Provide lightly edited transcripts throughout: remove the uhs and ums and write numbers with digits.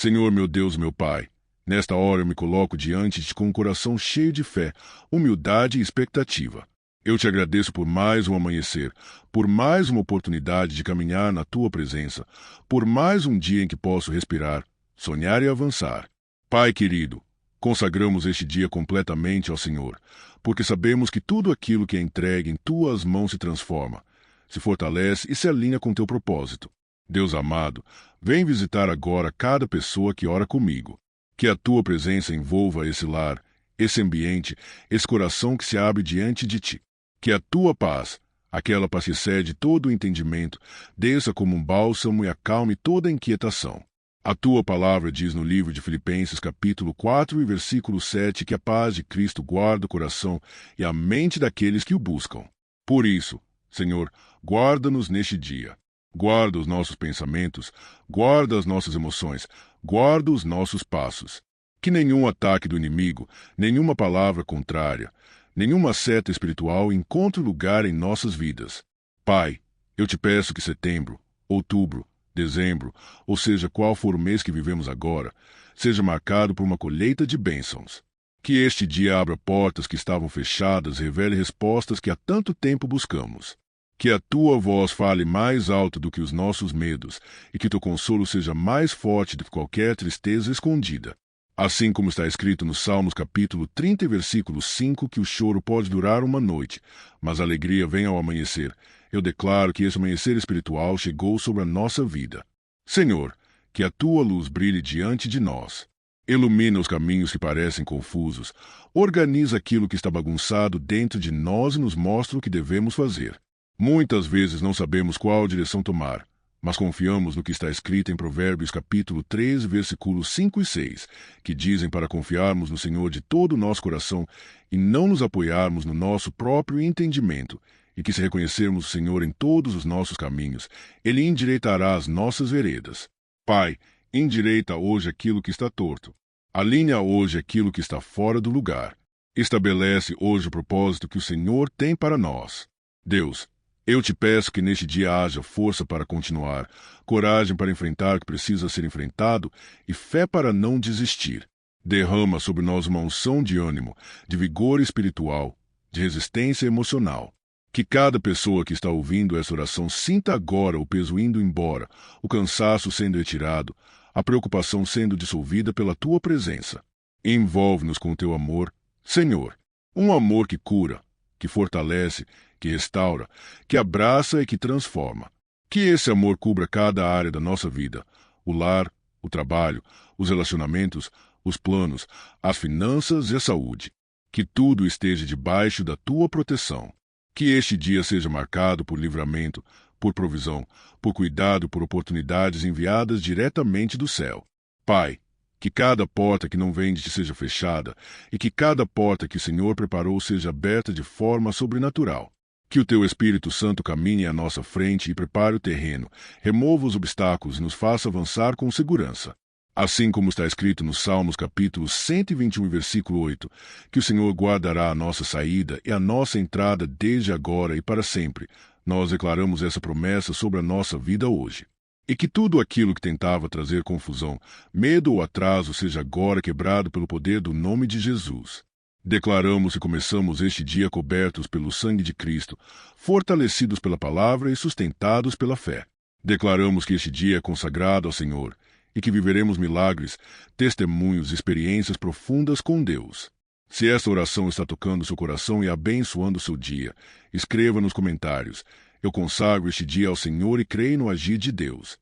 Senhor, meu Deus, meu Pai, nesta hora eu me coloco diante de ti com um coração cheio de fé, humildade e expectativa. Eu te agradeço por mais um amanhecer, por mais uma oportunidade de caminhar na tua presença, por mais um dia em que posso respirar, sonhar e avançar. Pai querido, consagramos este dia completamente ao Senhor, porque sabemos que tudo aquilo que é entregue em tuas mãos se transforma, se fortalece e se alinha com teu propósito. Deus amado, vem visitar agora cada pessoa que ora comigo. Que a tua presença envolva esse lar, esse ambiente, esse coração que se abre diante de ti. Que a tua paz, aquela paz que excede todo o entendimento, desça como um bálsamo e acalme toda a inquietação. A tua palavra diz no livro de Filipenses, capítulo 4 e versículo 7, que a paz de Cristo guarda o coração e a mente daqueles que o buscam. Por isso, Senhor, guarda-nos neste dia. Guarda os nossos pensamentos, guarda as nossas emoções, guarda os nossos passos. Que nenhum ataque do inimigo, nenhuma palavra contrária, nenhuma seta espiritual encontre lugar em nossas vidas. Pai, eu te peço que setembro, outubro, dezembro, ou seja, qual for o mês que vivemos agora, seja marcado por uma colheita de bênçãos. Que este dia abra portas que estavam fechadas e revele respostas que há tanto tempo buscamos. Que a tua voz fale mais alto do que os nossos medos, e que teu consolo seja mais forte do que qualquer tristeza escondida. Assim como está escrito no Salmos capítulo 30, versículo 5, que o choro pode durar uma noite, mas a alegria vem ao amanhecer. Eu declaro que esse amanhecer espiritual chegou sobre a nossa vida. Senhor, que a tua luz brilhe diante de nós. Ilumina os caminhos que parecem confusos. Organiza aquilo que está bagunçado dentro de nós e nos mostra o que devemos fazer. Muitas vezes não sabemos qual direção tomar, mas confiamos no que está escrito em Provérbios capítulo 13, versículos 5 e 6, que dizem para confiarmos no Senhor de todo o nosso coração e não nos apoiarmos no nosso próprio entendimento, e que se reconhecermos o Senhor em todos os nossos caminhos, Ele endireitará as nossas veredas. Pai, endireita hoje aquilo que está torto. Alinha hoje aquilo que está fora do lugar. Estabelece hoje o propósito que o Senhor tem para nós. Deus, eu te peço que neste dia haja força para continuar, coragem para enfrentar o que precisa ser enfrentado e fé para não desistir. Derrama sobre nós uma unção de ânimo, de vigor espiritual, de resistência emocional. Que cada pessoa que está ouvindo essa oração sinta agora o peso indo embora, o cansaço sendo retirado, a preocupação sendo dissolvida pela tua presença. Envolve-nos com o teu amor, Senhor, um amor que cura, que fortalece, que restaura, que abraça e que transforma. Que esse amor cubra cada área da nossa vida, o lar, o trabalho, os relacionamentos, os planos, as finanças e a saúde. Que tudo esteja debaixo da tua proteção. Que este dia seja marcado por livramento, por provisão, por cuidado, por oportunidades enviadas diretamente do céu. Pai, que cada porta que não vem de ti seja fechada e que cada porta que o Senhor preparou seja aberta de forma sobrenatural. Que o teu Espírito Santo caminhe à nossa frente e prepare o terreno, remova os obstáculos e nos faça avançar com segurança. Assim como está escrito no Salmos capítulo 121, versículo 8, que o Senhor guardará a nossa saída e a nossa entrada desde agora e para sempre. Nós declaramos essa promessa sobre a nossa vida hoje. E que tudo aquilo que tentava trazer confusão, medo ou atraso seja agora quebrado pelo poder do nome de Jesus. Declaramos que começamos este dia cobertos pelo sangue de Cristo, fortalecidos pela palavra e sustentados pela fé. Declaramos que este dia é consagrado ao Senhor e que viveremos milagres, testemunhos e experiências profundas com Deus. Se esta oração está tocando seu coração e abençoando seu dia, escreva nos comentários: eu consagro este dia ao Senhor e creio no agir de Deus.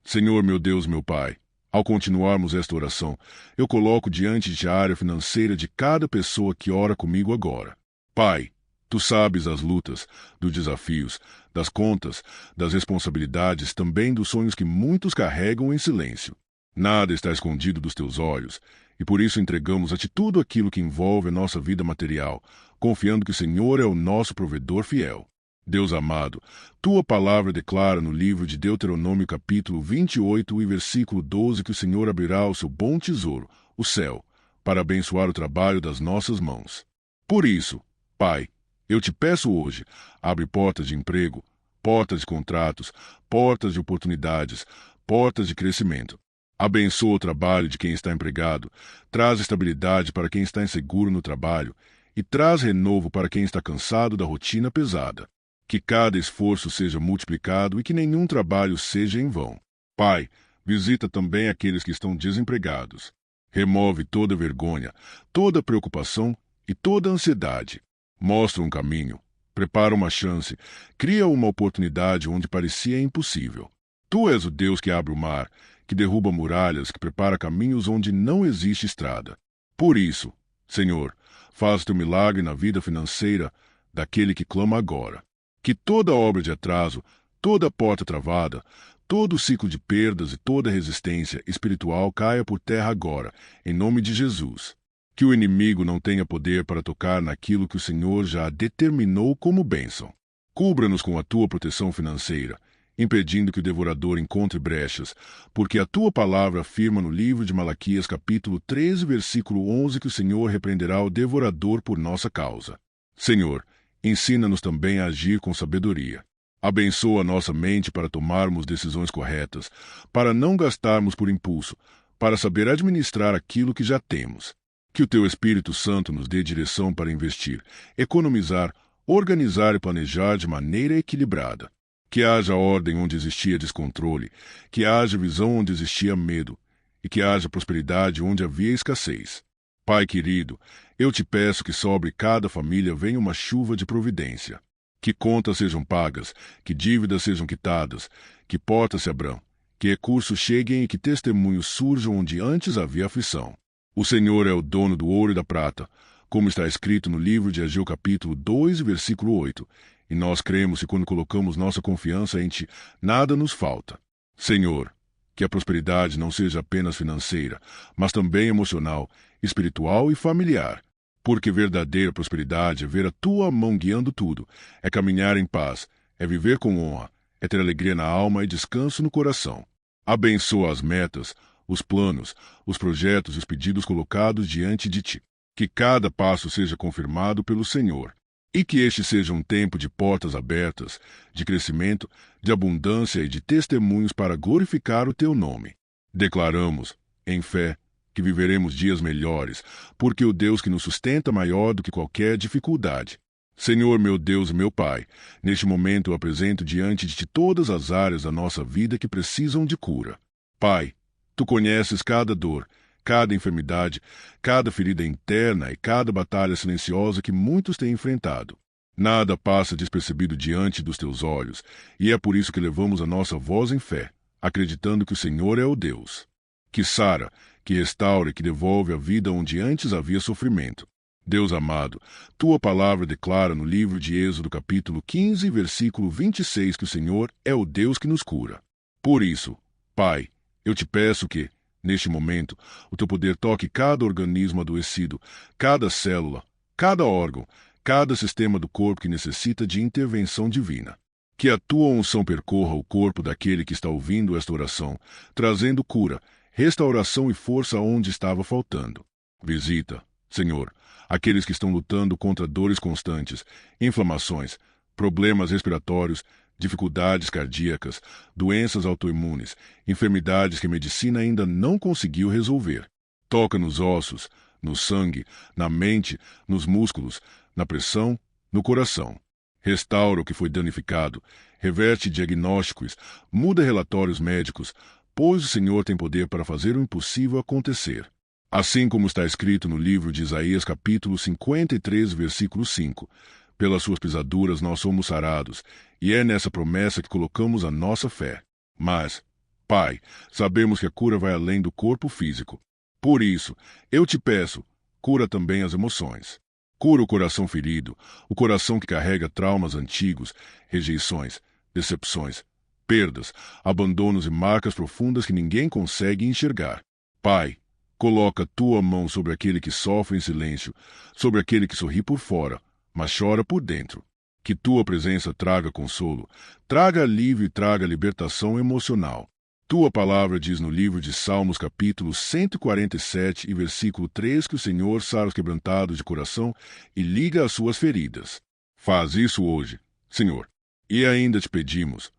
Senhor, meu Deus, meu Pai, ao continuarmos esta oração, eu coloco diante de ti a área financeira de cada pessoa que ora comigo agora. Pai, tu sabes as lutas, dos desafios, das contas, das responsabilidades, também dos sonhos que muitos carregam em silêncio. Nada está escondido dos teus olhos, e por isso entregamos a ti tudo aquilo que envolve a nossa vida material, confiando que o Senhor é o nosso provedor fiel. Deus amado, tua palavra declara no livro de Deuteronômio capítulo 28 e versículo 12 que o Senhor abrirá o seu bom tesouro, o céu, para abençoar o trabalho das nossas mãos. Por isso, Pai, eu te peço hoje, abre portas de emprego, portas de contratos, portas de oportunidades, portas de crescimento. Abençoa o trabalho de quem está empregado, traz estabilidade para quem está inseguro no trabalho e traz renovo para quem está cansado da rotina pesada. Que cada esforço seja multiplicado e que nenhum trabalho seja em vão. Pai, visita também aqueles que estão desempregados. Remove toda vergonha, toda preocupação e toda ansiedade. Mostra um caminho, prepara uma chance, cria uma oportunidade onde parecia impossível. Tu és o Deus que abre o mar, que derruba muralhas, que prepara caminhos onde não existe estrada. Por isso, Senhor, faz teu milagre na vida financeira daquele que clama agora. Que toda obra de atraso, toda porta travada, todo ciclo de perdas e toda resistência espiritual caia por terra agora, em nome de Jesus. Que o inimigo não tenha poder para tocar naquilo que o Senhor já determinou como bênção. Cubra-nos com a tua proteção financeira, impedindo que o devorador encontre brechas, porque a tua palavra afirma no livro de Malaquias capítulo 13, versículo 11, que o Senhor repreenderá o devorador por nossa causa. Senhor, ensina-nos também a agir com sabedoria. Abençoa a nossa mente para tomarmos decisões corretas, para não gastarmos por impulso, para saber administrar aquilo que já temos. Que o Teu Espírito Santo nos dê direção para investir, economizar, organizar e planejar de maneira equilibrada. Que haja ordem onde existia descontrole, que haja visão onde existia medo, e que haja prosperidade onde havia escassez. Pai querido, eu te peço que sobre cada família venha uma chuva de providência. Que contas sejam pagas, que dívidas sejam quitadas, que portas se abram, que recursos cheguem e que testemunhos surjam onde antes havia aflição. O Senhor é o dono do ouro e da prata, como está escrito no livro de Ageu capítulo 2, versículo 8, e nós cremos que quando colocamos nossa confiança em Ti, nada nos falta. Senhor, que a prosperidade não seja apenas financeira, mas também emocional, espiritual e familiar. Porque verdadeira prosperidade é ver a Tua mão guiando tudo, é caminhar em paz, é viver com honra, é ter alegria na alma e descanso no coração. Abençoa as metas, os planos, os projetos e os pedidos colocados diante de Ti. Que cada passo seja confirmado pelo Senhor. E que este seja um tempo de portas abertas, de crescimento, de abundância e de testemunhos para glorificar o Teu nome. Declaramos, em fé, que viveremos dias melhores, porque o Deus que nos sustenta é maior do que qualquer dificuldade. Senhor, meu Deus e meu Pai, neste momento eu apresento diante de Ti todas as áreas da nossa vida que precisam de cura. Pai, Tu conheces cada dor, cada enfermidade, cada ferida interna e cada batalha silenciosa que muitos têm enfrentado. Nada passa despercebido diante dos Teus olhos, e é por isso que levamos a nossa voz em fé, acreditando que o Senhor é o Deus que sara, que restaura e que devolve a vida onde antes havia sofrimento. Deus amado, Tua palavra declara no livro de Êxodo capítulo 15, versículo 26, que o Senhor é o Deus que nos cura. Por isso, Pai, eu Te peço que, neste momento, o Teu poder toque cada organismo adoecido, cada célula, cada órgão, cada sistema do corpo que necessita de intervenção divina. Que a Tua unção percorra o corpo daquele que está ouvindo esta oração, trazendo cura, restauração e força onde estava faltando. Visita, Senhor, aqueles que estão lutando contra dores constantes, inflamações, problemas respiratórios, dificuldades cardíacas, doenças autoimunes, enfermidades que a medicina ainda não conseguiu resolver. Toca nos ossos, no sangue, na mente, nos músculos, na pressão, no coração. Restaura o que foi danificado, reverte diagnósticos, muda relatórios médicos, pois o Senhor tem poder para fazer o impossível acontecer. Assim como está escrito no livro de Isaías capítulo 53, versículo 5, pelas suas pisaduras nós somos sarados, e é nessa promessa que colocamos a nossa fé. Mas, Pai, sabemos que a cura vai além do corpo físico. Por isso, eu Te peço, cura também as emoções. Cura o coração ferido, o coração que carrega traumas antigos, rejeições, decepções, perdas, abandonos e marcas profundas que ninguém consegue enxergar. Pai, coloca Tua mão sobre aquele que sofre em silêncio, sobre aquele que sorri por fora, mas chora por dentro. Que Tua presença traga consolo, traga alívio e traga libertação emocional. Tua palavra diz no livro de Salmos capítulo 147 e versículo 3 que o Senhor sara os quebrantados de coração e liga as suas feridas. Faz isso hoje, Senhor. E ainda Te pedimos,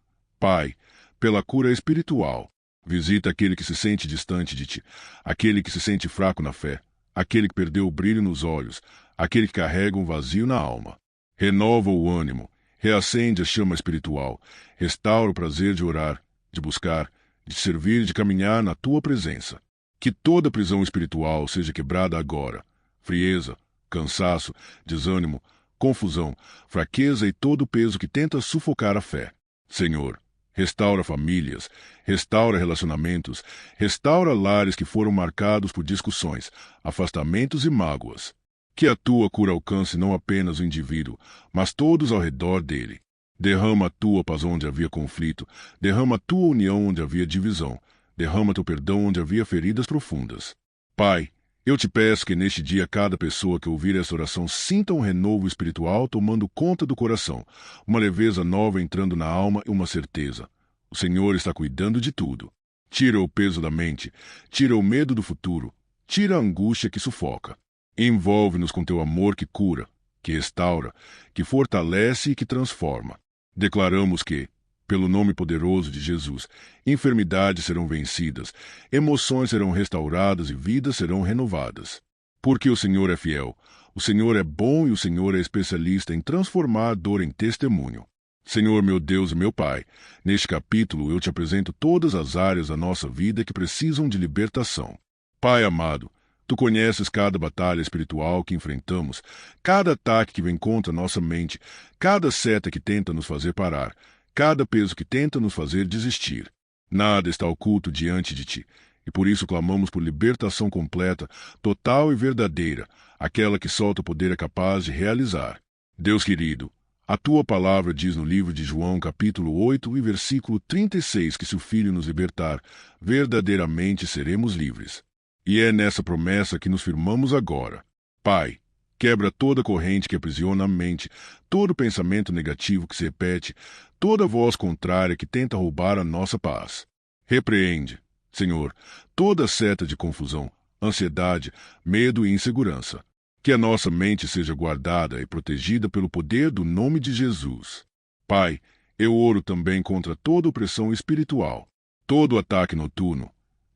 Pai, pela cura espiritual. Visita aquele que se sente distante de ti, aquele que se sente fraco na fé, aquele que perdeu o brilho nos olhos, aquele que carrega um vazio na alma. Renova o ânimo, reacende a chama espiritual, restaura o prazer de orar, de buscar, de servir e de caminhar na tua presença. Que toda prisão espiritual seja quebrada agora. Frieza, cansaço, desânimo, confusão, fraqueza e todo o peso que tenta sufocar a fé. Senhor, restaura famílias, restaura relacionamentos, restaura lares que foram marcados por discussões, afastamentos e mágoas. Que a tua cura alcance não apenas o indivíduo, mas todos ao redor dele. Derrama a tua paz onde havia conflito, derrama a tua união onde havia divisão, derrama teu perdão onde havia feridas profundas. Pai, eu te peço que neste dia cada pessoa que ouvir essa oração sinta um renovo espiritual tomando conta do coração, uma leveza nova entrando na alma e uma certeza. O Senhor está cuidando de tudo. Tira o peso da mente, tira o medo do futuro, tira a angústia que sufoca. Envolve-nos com teu amor que cura, que restaura, que fortalece e que transforma. Declaramos que, pelo nome poderoso de Jesus, enfermidades serão vencidas, emoções serão restauradas e vidas serão renovadas. Porque o Senhor é fiel, o Senhor é bom e o Senhor é especialista em transformar dor em testemunho. Senhor, meu Deus e meu Pai, neste capítulo eu te apresento todas as áreas da nossa vida que precisam de libertação. Pai amado, Tu conheces cada batalha espiritual que enfrentamos, cada ataque que vem contra nossa mente, cada seta que tenta nos fazer parar, cada peso que tenta nos fazer desistir. Nada está oculto diante de Ti, e por isso clamamos por libertação completa, total e verdadeira, aquela que só o Teu poder é capaz de realizar. Deus querido, a Tua palavra diz no livro de João, capítulo 8 e versículo 36, que se o Filho nos libertar, verdadeiramente seremos livres. E é nessa promessa que nos firmamos agora. Pai, quebra toda corrente que aprisiona a mente, todo pensamento negativo que se repete, toda voz contrária que tenta roubar a nossa paz. Repreende, Senhor, toda seta de confusão, ansiedade, medo e insegurança. Que a nossa mente seja guardada e protegida pelo poder do nome de Jesus. Pai, eu oro também contra toda opressão espiritual, todo ataque noturno,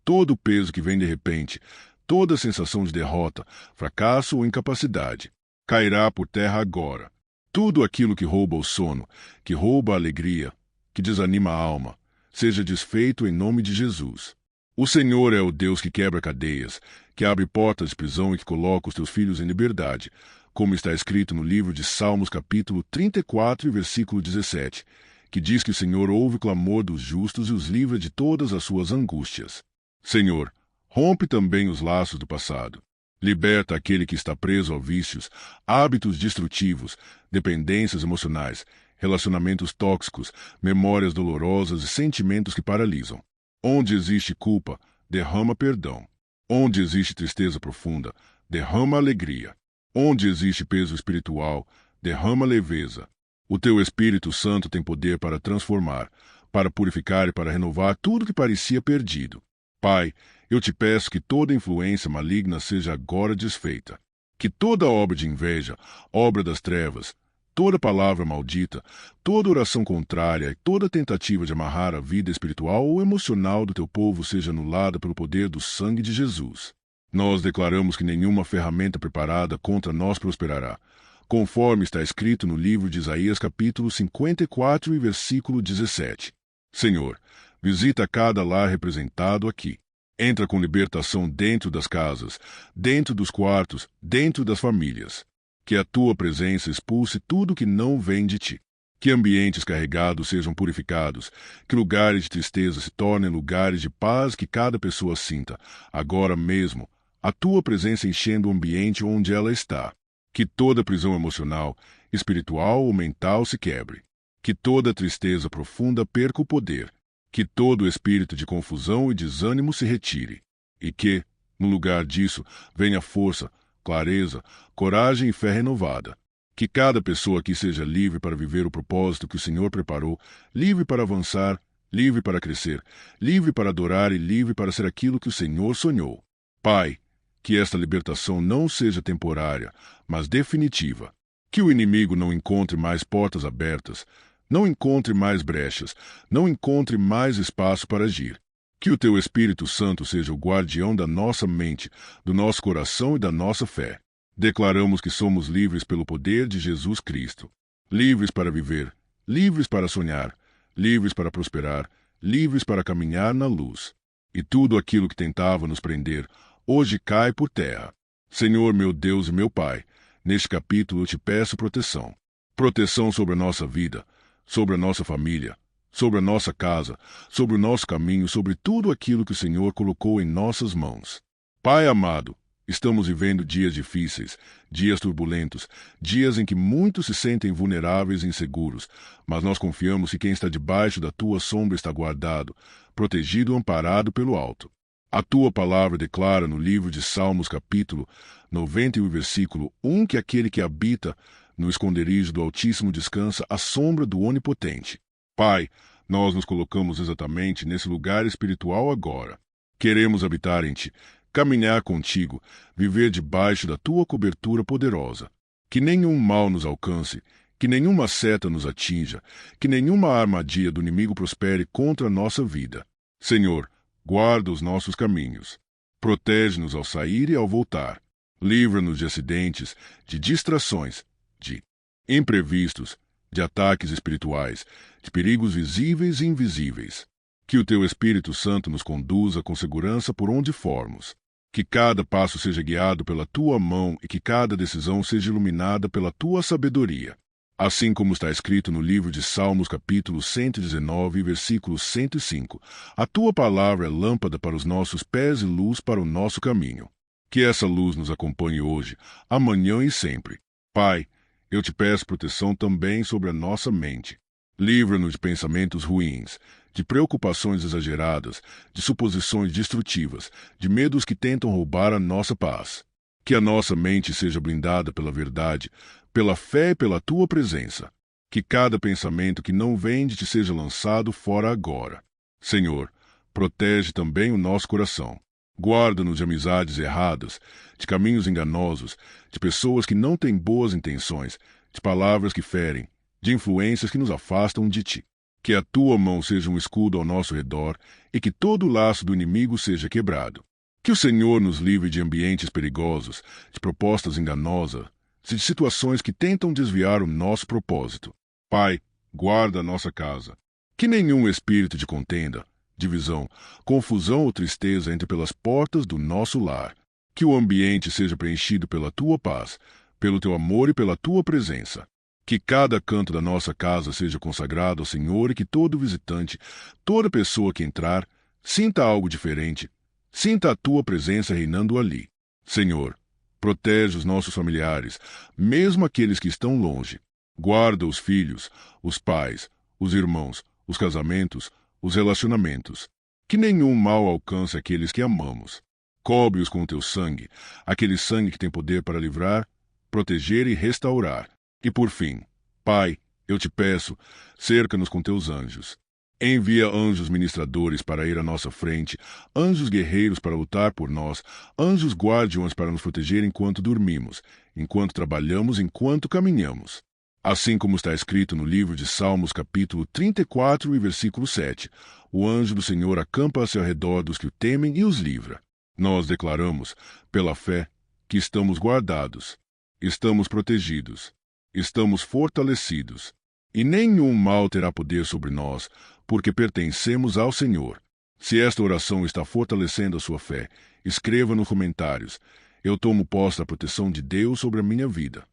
todo o peso que vem de repente, toda sensação de derrota, fracasso ou incapacidade, cairá por terra agora. Tudo aquilo que rouba o sono, que rouba a alegria, que desanima a alma, seja desfeito em nome de Jesus. O Senhor é o Deus que quebra cadeias, que abre portas de prisão e que coloca os teus filhos em liberdade, como está escrito no livro de Salmos capítulo 34 e versículo 17, que diz que o Senhor ouve o clamor dos justos e os livra de todas as suas angústias. Senhor, rompe também os laços do passado. Liberta aquele que está preso a vícios, hábitos destrutivos, dependências emocionais, relacionamentos tóxicos, memórias dolorosas e sentimentos que paralisam. Onde existe culpa, derrama perdão. Onde existe tristeza profunda, derrama alegria. Onde existe peso espiritual, derrama leveza. O teu Espírito Santo tem poder para transformar, para purificar e para renovar tudo que parecia perdido. Pai, eu te peço que toda influência maligna seja agora desfeita. Que toda obra de inveja, obra das trevas, toda palavra maldita, toda oração contrária e toda tentativa de amarrar a vida espiritual ou emocional do teu povo seja anulada pelo poder do sangue de Jesus. Nós declaramos que nenhuma ferramenta preparada contra nós prosperará, conforme está escrito no livro de Isaías capítulo 54 e versículo 17. Senhor, visita cada lar representado aqui. Entra com libertação dentro das casas, dentro dos quartos, dentro das famílias. Que a tua presença expulse tudo que não vem de ti. Que ambientes carregados sejam purificados, que lugares de tristeza se tornem lugares de paz que cada pessoa sinta, agora mesmo, a tua presença enchendo o ambiente onde ela está. Que toda prisão emocional, espiritual ou mental se quebre. Que toda tristeza profunda perca o poder. Que todo espírito de confusão e desânimo se retire. E que, no lugar disso, venha força, clareza, coragem e fé renovada. Que cada pessoa aqui seja livre para viver o propósito que o Senhor preparou, livre para avançar, livre para crescer, livre para adorar e livre para ser aquilo que o Senhor sonhou. Pai, que esta libertação não seja temporária, mas definitiva. Que o inimigo não encontre mais portas abertas, não encontre mais brechas, não encontre mais espaço para agir. Que o teu Espírito Santo seja o guardião da nossa mente, do nosso coração e da nossa fé. Declaramos que somos livres pelo poder de Jesus Cristo. Livres para viver, livres para sonhar, livres para prosperar, livres para caminhar na luz. E tudo aquilo que tentava nos prender, hoje cai por terra. Senhor, meu Deus e meu Pai, neste capítulo eu te peço proteção. Proteção sobre a nossa vida, sobre a nossa família, sobre a nossa casa, sobre o nosso caminho, sobre tudo aquilo que o Senhor colocou em nossas mãos. Pai amado, estamos vivendo dias difíceis, dias turbulentos, dias em que muitos se sentem vulneráveis e inseguros, mas nós confiamos que quem está debaixo da tua sombra está guardado, protegido e amparado pelo alto. A tua palavra declara no livro de Salmos, capítulo 91, versículo 1, que aquele que habita no esconderijo do Altíssimo descansa à sombra do Onipotente. Pai, nós nos colocamos exatamente nesse lugar espiritual agora. Queremos habitar em Ti, caminhar contigo, viver debaixo da Tua cobertura poderosa. Que nenhum mal nos alcance, que nenhuma seta nos atinja, que nenhuma armadilha do inimigo prospere contra a nossa vida. Senhor, guarda os nossos caminhos. Protege-nos ao sair e ao voltar. Livra-nos de acidentes, de distrações, de imprevistos, de ataques espirituais, de perigos visíveis e invisíveis. Que o Teu Espírito Santo nos conduza com segurança por onde formos. Que cada passo seja guiado pela Tua mão e que cada decisão seja iluminada pela Tua sabedoria. Assim como está escrito no livro de Salmos, capítulo 119, versículo 105, a Tua palavra é lâmpada para os nossos pés e luz para o nosso caminho. Que essa luz nos acompanhe hoje, amanhã e sempre. Pai, eu te peço proteção também sobre a nossa mente. Livra-nos de pensamentos ruins, de preocupações exageradas, de suposições destrutivas, de medos que tentam roubar a nossa paz. Que a nossa mente seja blindada pela verdade, pela fé e pela Tua presença. Que cada pensamento que não vem de Ti seja lançado fora agora. Senhor, protege também o nosso coração. Guarda-nos de amizades erradas, de caminhos enganosos, de pessoas que não têm boas intenções, de palavras que ferem, de influências que nos afastam de Ti. Que a Tua mão seja um escudo ao nosso redor e que todo o laço do inimigo seja quebrado. Que o Senhor nos livre de ambientes perigosos, de propostas enganosas, de situações que tentam desviar o nosso propósito. Pai, guarda a nossa casa. Que nenhum espírito de contenda, divisão, confusão ou tristeza entre pelas portas do nosso lar. Que o ambiente seja preenchido pela Tua paz, pelo Teu amor e pela Tua presença. Que cada canto da nossa casa seja consagrado ao Senhor e que todo visitante, toda pessoa que entrar, sinta algo diferente, sinta a Tua presença reinando ali. Senhor, protege os nossos familiares, mesmo aqueles que estão longe. Guarda os filhos, os pais, os irmãos, os casamentos, os relacionamentos. Que nenhum mal alcance aqueles que amamos. Cobre-os com o Teu sangue, aquele sangue que tem poder para livrar, proteger e restaurar. E por fim, Pai, eu te peço, cerca-nos com Teus anjos. Envia anjos ministradores para ir à nossa frente, anjos guerreiros para lutar por nós, anjos guardiões para nos proteger enquanto dormimos, enquanto trabalhamos, enquanto caminhamos. Assim como está escrito no livro de Salmos, capítulo 34 e versículo 7, o anjo do Senhor acampa-se ao redor dos que o temem e os livra. Nós declaramos, pela fé, que estamos guardados, estamos protegidos, estamos fortalecidos, e nenhum mal terá poder sobre nós, porque pertencemos ao Senhor. Se esta oração está fortalecendo a sua fé, escreva nos comentários. Eu tomo posse da proteção de Deus sobre a minha vida.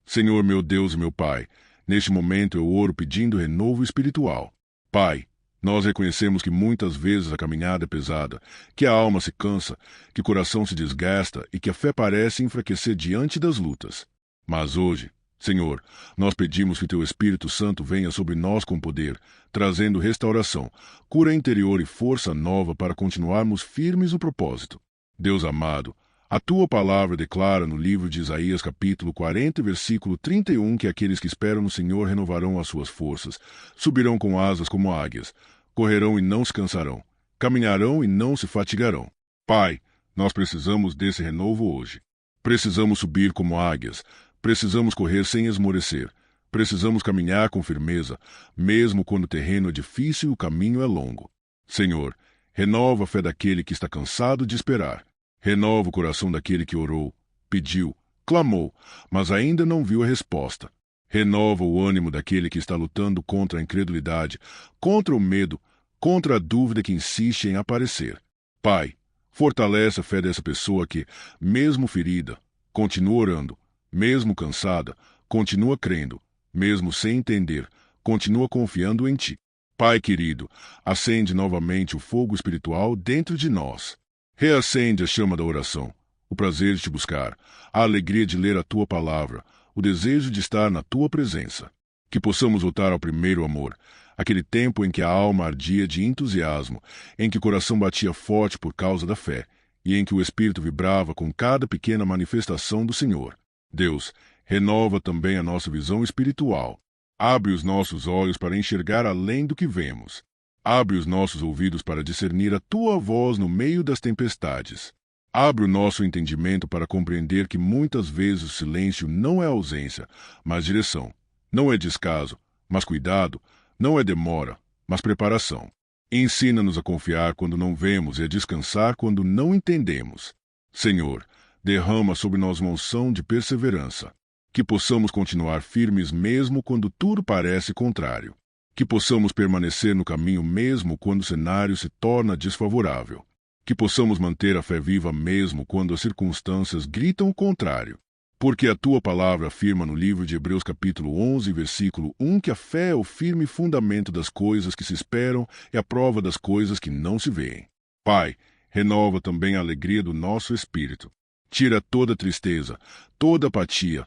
Senhor, meu Deus e meu Pai, neste momento eu oro pedindo renovo espiritual. Pai, nós reconhecemos que muitas vezes a caminhada é pesada, que a alma se cansa, que o coração se desgasta e que a fé parece enfraquecer diante das lutas. Mas hoje, Senhor, nós pedimos que o Teu Espírito Santo venha sobre nós com poder, trazendo restauração, cura interior e força nova para continuarmos firmes no propósito. Deus amado, a Tua palavra declara no livro de Isaías, capítulo 40, versículo 31, que aqueles que esperam no Senhor renovarão as suas forças, subirão com asas como águias, correrão e não se cansarão, caminharão e não se fatigarão. Pai, nós precisamos desse renovo hoje. Precisamos subir como águias, precisamos correr sem esmorecer, precisamos caminhar com firmeza, mesmo quando o terreno é difícil e o caminho é longo. Senhor, Renova a fé daquele que está cansado de esperar. Renova o coração daquele que orou, pediu, clamou, mas ainda não viu a resposta. Renova o ânimo daquele que está lutando contra a incredulidade, contra o medo, contra a dúvida que insiste em aparecer. Pai, fortalece a fé dessa pessoa que, mesmo ferida, continua orando, mesmo cansada, continua crendo, mesmo sem entender, continua confiando em Ti. Pai querido, acende novamente o fogo espiritual dentro de nós. Reacende a chama da oração, o prazer de Te buscar, a alegria de ler a Tua palavra, o desejo de estar na Tua presença. Que possamos voltar ao primeiro amor, aquele tempo em que a alma ardia de entusiasmo, em que o coração batia forte por causa da fé, e em que o espírito vibrava com cada pequena manifestação do Senhor. Deus, renova também a nossa visão espiritual. Abre os nossos olhos para enxergar além do que vemos. Abre os nossos ouvidos para discernir a Tua voz no meio das tempestades. Abre o nosso entendimento para compreender que muitas vezes o silêncio não é ausência, mas direção. Não é descaso, mas cuidado. Não é demora, mas preparação. Ensina-nos a confiar quando não vemos e a descansar quando não entendemos. Senhor, derrama sobre nós uma unção de perseverança. Que possamos continuar firmes mesmo quando tudo parece contrário. Que possamos permanecer no caminho mesmo quando o cenário se torna desfavorável. Que possamos manter a fé viva mesmo quando as circunstâncias gritam o contrário. Porque a Tua palavra afirma no livro de Hebreus capítulo 11, versículo 1, que a fé é o firme fundamento das coisas que se esperam e a prova das coisas que não se veem. Pai, renova também a alegria do nosso espírito. Tira toda tristeza, toda apatia,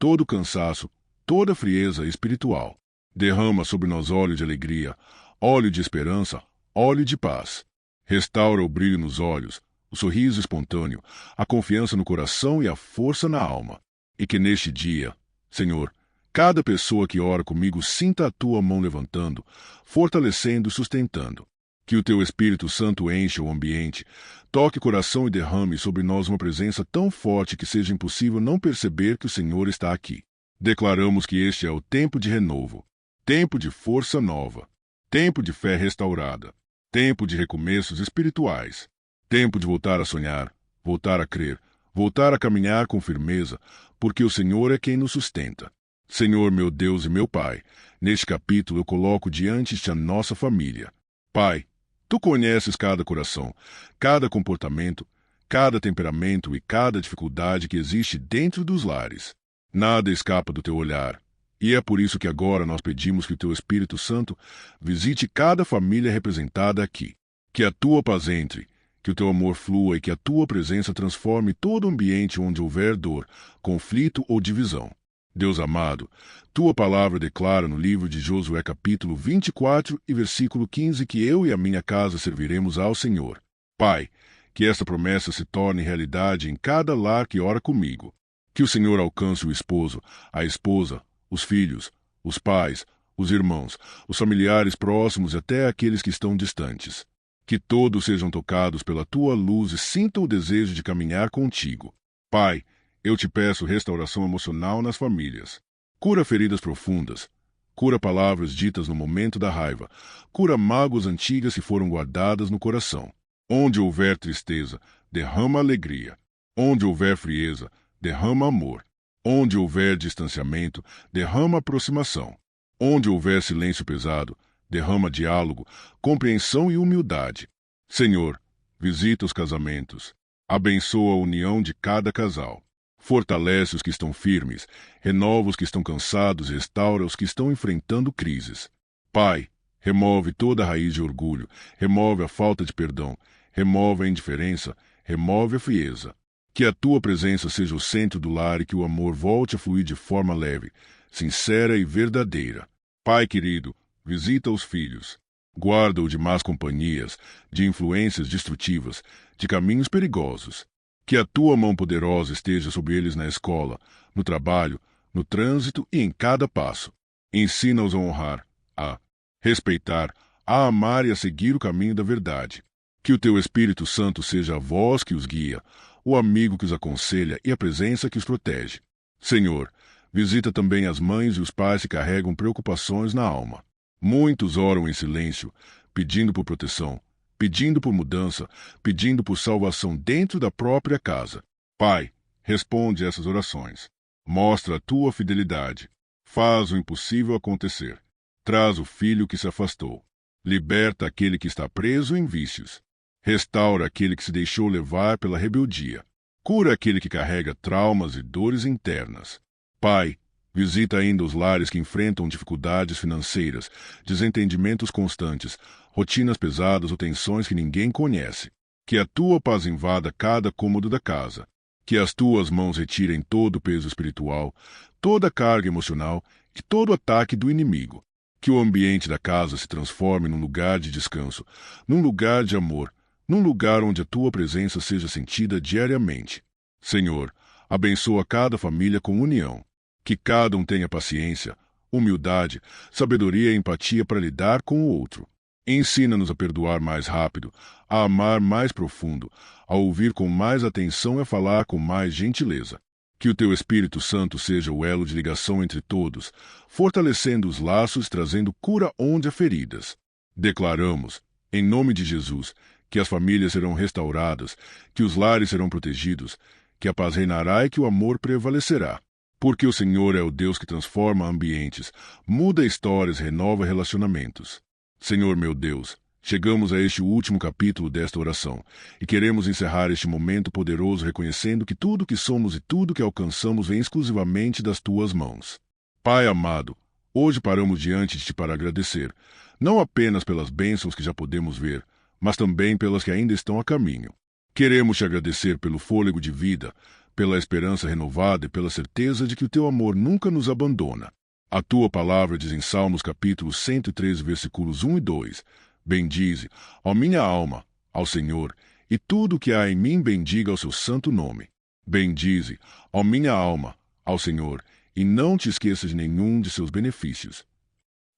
todo cansaço, toda frieza espiritual. Derrama sobre nós óleo de alegria, óleo de esperança, óleo de paz. Restaura o brilho nos olhos, o sorriso espontâneo, a confiança no coração e a força na alma. E que neste dia, Senhor, cada pessoa que ora comigo sinta a Tua mão levantando, fortalecendo e sustentando. Que o Teu Espírito Santo encha o ambiente, toque o coração e derrame sobre nós uma presença tão forte que seja impossível não perceber que o Senhor está aqui. Declaramos que este é o tempo de renovo, tempo de força nova, tempo de fé restaurada, tempo de recomeços espirituais, tempo de voltar a sonhar, voltar a crer, voltar a caminhar com firmeza, porque o Senhor é quem nos sustenta. Senhor, meu Deus e meu Pai, neste capítulo eu coloco diante de Ti a nossa família. Pai, Tu conheces cada coração, cada comportamento, cada temperamento e cada dificuldade que existe dentro dos lares. Nada escapa do Teu olhar. E é por isso que agora nós pedimos que o Teu Espírito Santo visite cada família representada aqui. Que a Tua paz entre, que o Teu amor flua e que a Tua presença transforme todo o ambiente onde houver dor, conflito ou divisão. Deus amado, Tua palavra declara no livro de Josué capítulo 24 e versículo 15 que eu e a minha casa serviremos ao Senhor. Pai, que esta promessa se torne realidade em cada lar que ora comigo. Que o Senhor alcance o esposo, a esposa, os filhos, os pais, os irmãos, os familiares próximos e até aqueles que estão distantes. Que todos sejam tocados pela Tua luz e sintam o desejo de caminhar contigo. Pai, eu Te peço restauração emocional nas famílias. Cura feridas profundas. Cura palavras ditas no momento da raiva. Cura mágoas antigas que foram guardadas no coração. Onde houver tristeza, derrama alegria. Onde houver frieza, derrama amor. Onde houver distanciamento, derrama aproximação. Onde houver silêncio pesado, derrama diálogo, compreensão e humildade. Senhor, visita os casamentos. Abençoa a união de cada casal. Fortalece os que estão firmes, renova os que estão cansados e restaura os que estão enfrentando crises. Pai, remove toda a raiz de orgulho, remove a falta de perdão, remove a indiferença, remove a frieza. Que a Tua presença seja o centro do lar e que o amor volte a fluir de forma leve, sincera e verdadeira. Pai querido, visita os filhos. Guarda-o de más companhias, de influências destrutivas, de caminhos perigosos. Que a Tua mão poderosa esteja sobre eles na escola, no trabalho, no trânsito e em cada passo. Ensina-os a honrar, a respeitar, a amar e a seguir o caminho da verdade. Que o Teu Espírito Santo seja a voz que os guia, o amigo que os aconselha e a presença que os protege. Senhor, visita também as mães e os pais que carregam preocupações na alma. Muitos oram em silêncio, pedindo por proteção, pedindo por mudança, pedindo por salvação dentro da própria casa. Pai, responde essas orações. Mostra a tua fidelidade. Faz o impossível acontecer. Traz o filho que se afastou. Liberta aquele que está preso em vícios. Restaura aquele que se deixou levar pela rebeldia. Cura aquele que carrega traumas e dores internas. Pai, visita ainda os lares que enfrentam dificuldades financeiras, desentendimentos constantes, rotinas pesadas ou tensões que ninguém conhece. Que a tua paz invada cada cômodo da casa. Que as tuas mãos retirem todo o peso espiritual, toda a carga emocional e todo o ataque do inimigo. Que o ambiente da casa se transforme num lugar de descanso, num lugar de amor, num lugar onde a tua presença seja sentida diariamente. Senhor, abençoa cada família com união. Que cada um tenha paciência, humildade, sabedoria e empatia para lidar com o outro. Ensina-nos a perdoar mais rápido, a amar mais profundo, a ouvir com mais atenção e a falar com mais gentileza. Que o teu Espírito Santo seja o elo de ligação entre todos, fortalecendo os laços e trazendo cura onde há feridas. Declaramos, em nome de Jesus, que as famílias serão restauradas, que os lares serão protegidos, que a paz reinará e que o amor prevalecerá. Porque o Senhor é o Deus que transforma ambientes, muda histórias, renova relacionamentos. Senhor meu Deus, chegamos a este último capítulo desta oração e queremos encerrar este momento poderoso reconhecendo que tudo que somos e tudo que alcançamos vem exclusivamente das tuas mãos. Pai amado, hoje paramos diante de ti para agradecer, não apenas pelas bênçãos que já podemos ver, mas também pelas que ainda estão a caminho. Queremos te agradecer pelo fôlego de vida, pela esperança renovada e pela certeza de que o teu amor nunca nos abandona. A tua palavra diz em Salmos capítulo 113, versículos 1 e 2, bendize, ó minha alma, ao Senhor, e tudo o que há em mim bendiga ao seu santo nome. Bendize, ó minha alma, ao Senhor, e não te esqueças de nenhum de seus benefícios.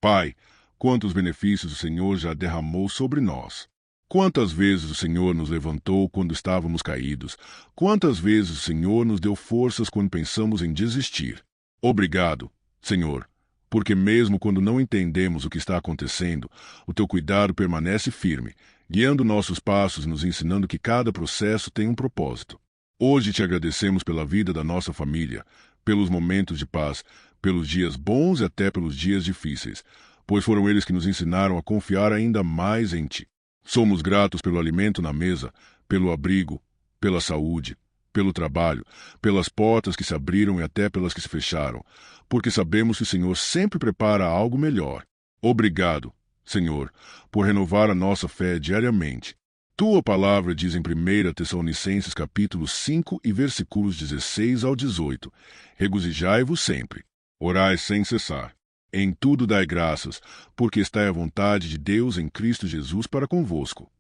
Pai, quantos benefícios o Senhor já derramou sobre nós. Quantas vezes o Senhor nos levantou quando estávamos caídos, quantas vezes o Senhor nos deu forças quando pensamos em desistir. Obrigado, Senhor, porque mesmo quando não entendemos o que está acontecendo, o teu cuidado permanece firme, guiando nossos passos e nos ensinando que cada processo tem um propósito. Hoje te agradecemos pela vida da nossa família, pelos momentos de paz, pelos dias bons e até pelos dias difíceis, pois foram eles que nos ensinaram a confiar ainda mais em ti. Somos gratos pelo alimento na mesa, pelo abrigo, pela saúde, pelo trabalho, pelas portas que se abriram e até pelas que se fecharam, porque sabemos que o Senhor sempre prepara algo melhor. Obrigado, Senhor, por renovar a nossa fé diariamente. Tua palavra diz em 1 Tessalonicenses capítulo 5 e versículos 16 ao 18, regozijai-vos sempre, orai sem cessar. Em tudo dai graças, porque está à vontade de Deus em Cristo Jesus para convosco.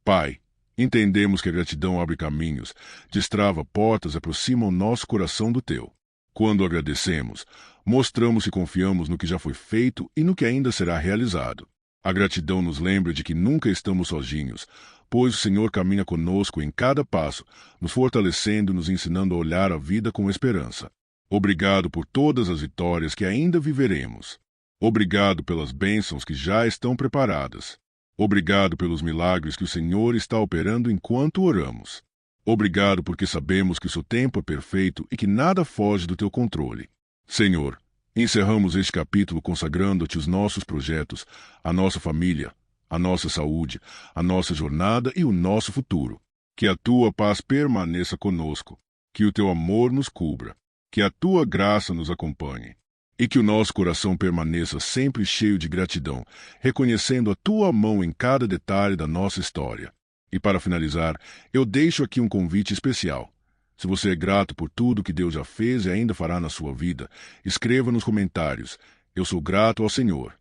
Pai, entendemos que a gratidão abre caminhos, destrava portas e aproxima o nosso coração do teu. Quando agradecemos, mostramos que confiamos no que já foi feito e no que ainda será realizado. A gratidão nos lembra de que nunca estamos sozinhos, pois o Senhor caminha conosco em cada passo, nos fortalecendo e nos ensinando a olhar a vida com esperança. Obrigado por todas as vitórias que ainda viveremos. Obrigado pelas bênçãos que já estão preparadas. Obrigado pelos milagres que o Senhor está operando enquanto oramos. Obrigado porque sabemos que o seu tempo é perfeito e que nada foge do teu controle. Senhor, encerramos este capítulo consagrando-te os nossos projetos, a nossa família, a nossa saúde, a nossa jornada e o nosso futuro. Que a tua paz permaneça conosco, que o teu amor nos cubra, que a tua graça nos acompanhe e que o nosso coração permaneça sempre cheio de gratidão, reconhecendo a tua mão em cada detalhe da nossa história. E para finalizar, eu deixo aqui um convite especial. Se você é grato por tudo que Deus já fez e ainda fará na sua vida, escreva nos comentários: eu sou grato ao Senhor.